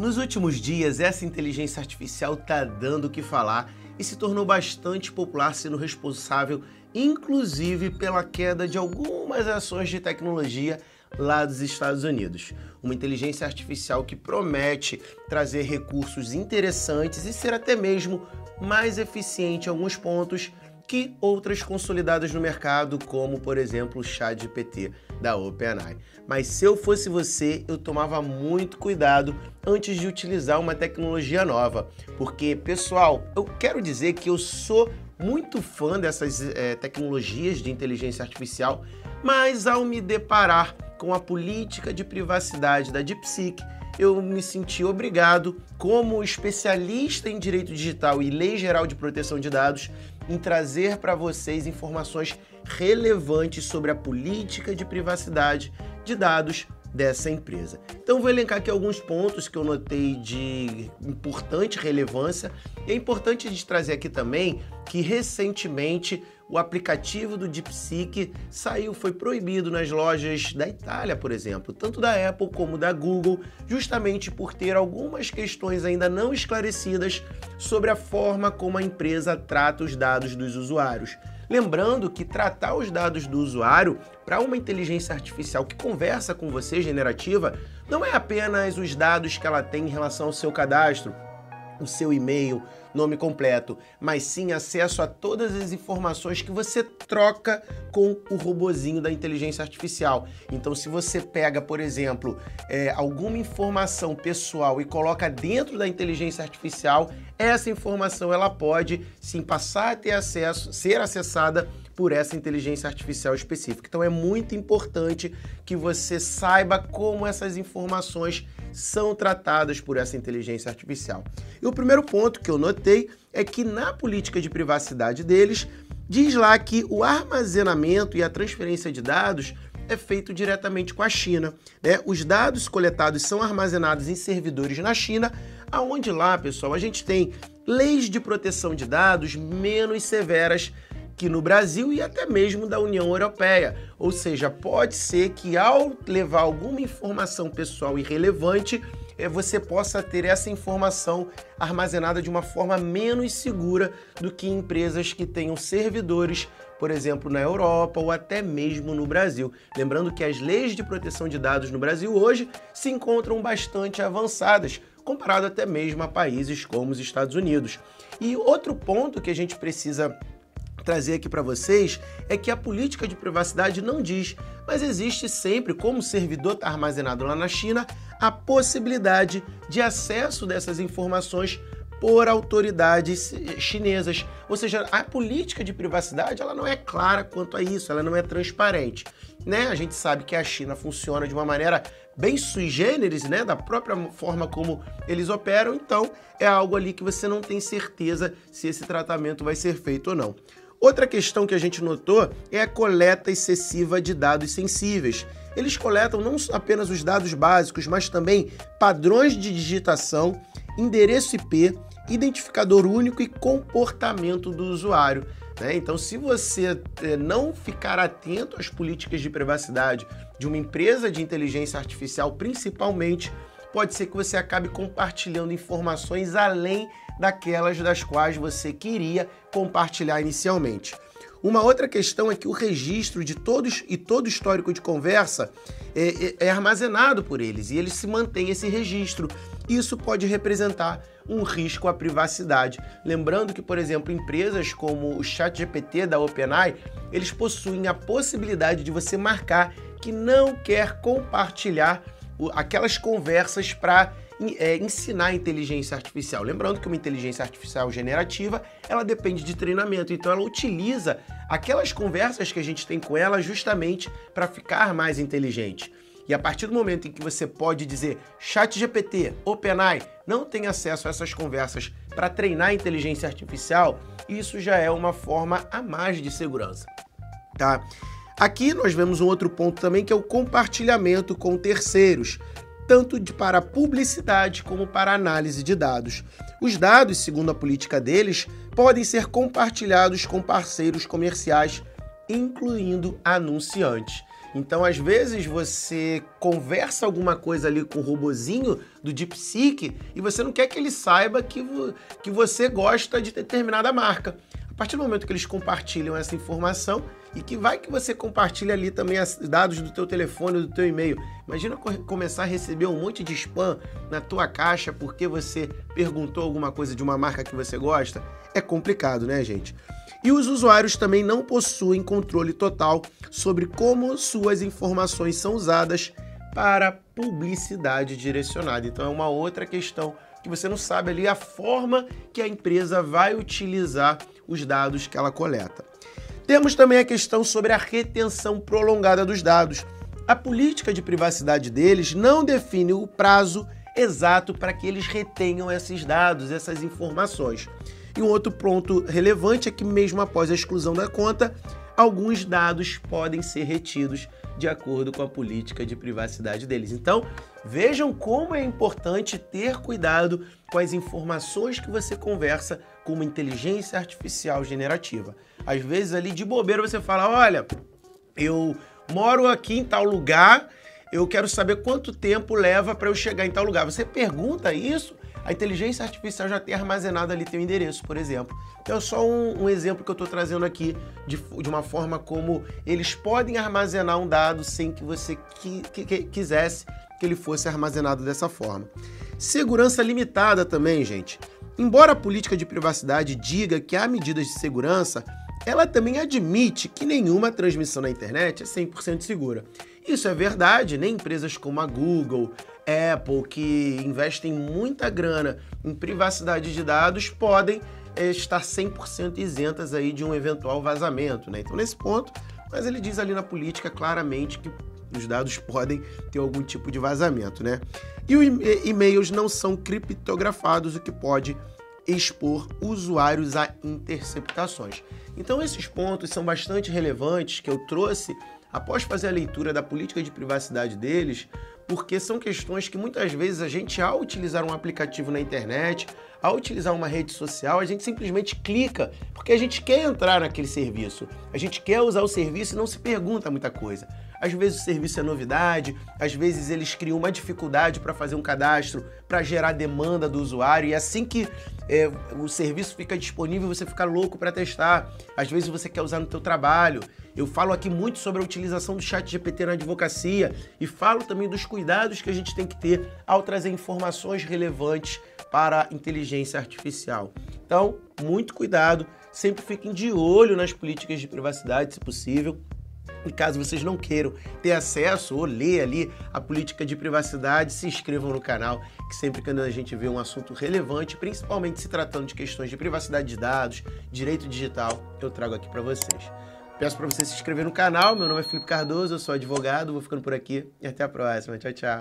Nos últimos dias, essa inteligência artificial está dando o que falar e se tornou bastante popular, sendo responsável, inclusive, pela queda de algumas ações de tecnologia lá dos Estados Unidos. Uma inteligência artificial que promete trazer recursos interessantes e ser até mesmo mais eficiente em alguns pontos que outras consolidadas no mercado, como, por exemplo, o ChatGPT da OpenAI. Mas se eu fosse você, eu tomava muito cuidado antes de utilizar uma tecnologia nova, porque, pessoal, eu quero dizer que eu sou muito fã dessas tecnologias de inteligência artificial, mas ao me deparar com a política de privacidade da DeepSeek, eu me senti obrigado, como especialista em direito digital e lei geral de proteção de dados, em trazer para vocês informações relevantes sobre a política de privacidade de dados dessa empresa. Então vou elencar aqui alguns pontos que eu notei de importante relevância. E é importante a gente trazer aqui também que recentemente o aplicativo do DeepSeek foi proibido nas lojas da Itália, por exemplo, tanto da Apple como da Google, justamente por ter algumas questões ainda não esclarecidas sobre a forma como a empresa trata os dados dos usuários. Lembrando que tratar os dados do usuário para uma inteligência artificial que conversa com você, generativa, não é apenas os dados que ela tem em relação ao seu cadastro, o seu e-mail, nome completo, mas sim acesso a todas as informações que você troca com o robozinho da inteligência artificial. Então, se você pega, por exemplo, alguma informação pessoal e coloca dentro da inteligência artificial, essa informação ela pode sim passar a ter acesso, ser acessada por essa inteligência artificial específica. Então é muito importante que você saiba como essas informações são tratadas por essa inteligência artificial. E o primeiro ponto que eu notei é que na política de privacidade deles, diz lá que o armazenamento e a transferência de dados é feito diretamente com a China, né? Os dados coletados são armazenados em servidores na China, aonde lá, pessoal, a gente tem leis de proteção de dados menos severas que no Brasil e até mesmo da União Europeia. Ou seja, pode ser que ao levar alguma informação pessoal irrelevante, você possa ter essa informação armazenada de uma forma menos segura do que empresas que tenham servidores, por exemplo, na Europa ou até mesmo no Brasil. Lembrando que as leis de proteção de dados no Brasil hoje se encontram bastante avançadas, comparado até mesmo a países como os Estados Unidos. E outro ponto que a gente precisa trazer aqui para vocês é que a política de privacidade não diz, mas existe sempre, como o servidor está armazenado lá na China, a possibilidade de acesso dessas informações por autoridades chinesas. Ou seja, a política de privacidade ela não é clara quanto a isso, ela não é transparente, né? A gente sabe que a China funciona de uma maneira bem sui generis, né? Da própria forma como eles operam, então é algo ali que você não tem certeza se esse tratamento vai ser feito ou não. Outra questão que a gente notou é a coleta excessiva de dados sensíveis. Eles coletam não apenas os dados básicos, mas também padrões de digitação, endereço IP, identificador único e comportamento do usuário, né? Então, se você não ficar atento às políticas de privacidade de uma empresa de inteligência artificial, principalmente, pode ser que você acabe compartilhando informações além daquelas das quais você queria compartilhar inicialmente. Uma outra questão é que o registro de todos e todo histórico de conversa é armazenado por eles e eles se mantêm esse registro. Isso pode representar um risco à privacidade. Lembrando que, por exemplo, empresas como o ChatGPT da OpenAI, eles possuem a possibilidade de você marcar que não quer compartilhar aquelas conversas para ensinar a inteligência artificial. Lembrando que uma inteligência artificial generativa, ela depende de treinamento, então ela utiliza aquelas conversas que a gente tem com ela justamente para ficar mais inteligente. E a partir do momento em que você pode dizer ChatGPT, OpenAI, não tem acesso a essas conversas para treinar a inteligência artificial, isso já é uma forma a mais de segurança, tá? Aqui nós vemos um outro ponto também que é o compartilhamento com terceiros, tanto para publicidade como para análise de dados. Os dados, segundo a política deles, podem ser compartilhados com parceiros comerciais, incluindo anunciantes. Então, às vezes, você conversa alguma coisa ali com o robozinho do DeepSeek e você não quer que ele saiba que você gosta de determinada marca. A partir do momento que eles compartilham essa informação e que você compartilha ali também os dados do teu telefone, do teu e-mail. Imagina começar a receber um monte de spam na tua caixa porque você perguntou alguma coisa de uma marca que você gosta. É complicado, né, gente? E os usuários também não possuem controle total sobre como suas informações são usadas para publicidade direcionada. Então é uma outra questão que você não sabe ali a forma que a empresa vai utilizar os dados que ela coleta. Temos também a questão sobre a retenção prolongada dos dados. A política de privacidade deles não define o prazo exato para que eles retenham esses dados, essas informações. E um outro ponto relevante é que mesmo após a exclusão da conta, alguns dados podem ser retidos de acordo com a política de privacidade deles. Então, vejam como é importante ter cuidado com as informações que você conversa com uma inteligência artificial generativa. Às vezes ali de bobeira você fala, olha, eu moro aqui em tal lugar, eu quero saber quanto tempo leva para eu chegar em tal lugar. Você pergunta isso, a inteligência artificial já tem armazenado ali teu endereço, por exemplo. Então é só um exemplo que eu estou trazendo aqui de uma forma como eles podem armazenar um dado sem que você quisesse que ele fosse armazenado dessa forma. Segurança limitada também, gente. Embora a política de privacidade diga que há medidas de segurança, ela também admite que nenhuma transmissão na internet é 100% segura. Isso é verdade, nem empresas como a Google, Apple, que investem muita grana em privacidade de dados, podem estar 100% isentas aí de um eventual vazamento, né? Então, nesse ponto, mas ele diz ali na política claramente que os dados podem ter algum tipo de vazamento, né? E os e-mails não são criptografados, o que pode expor usuários a interceptações. Então, esses pontos são bastante relevantes que eu trouxe após fazer a leitura da política de privacidade deles, porque são questões que muitas vezes a gente, ao utilizar um aplicativo na internet, ao utilizar uma rede social, a gente simplesmente clica, porque a gente quer entrar naquele serviço, a gente quer usar o serviço e não se pergunta muita coisa. Às vezes o serviço é novidade, às vezes eles criam uma dificuldade para fazer um cadastro, para gerar demanda do usuário, e assim que o serviço fica disponível, você fica louco para testar. Às vezes você quer usar no teu trabalho. Eu falo aqui muito sobre a utilização do ChatGPT na advocacia e falo também dos cuidados que a gente tem que ter ao trazer informações relevantes para a inteligência artificial. Então, muito cuidado, sempre fiquem de olho nas políticas de privacidade, se possível. E caso vocês não queiram ter acesso ou ler ali a política de privacidade, se inscrevam no canal, que sempre que a gente vê um assunto relevante, principalmente se tratando de questões de privacidade de dados, direito digital, eu trago aqui para vocês. Peço para você se inscrever no canal, meu nome é Felipe Cardoso, eu sou advogado, vou ficando por aqui e até a próxima. Tchau, tchau.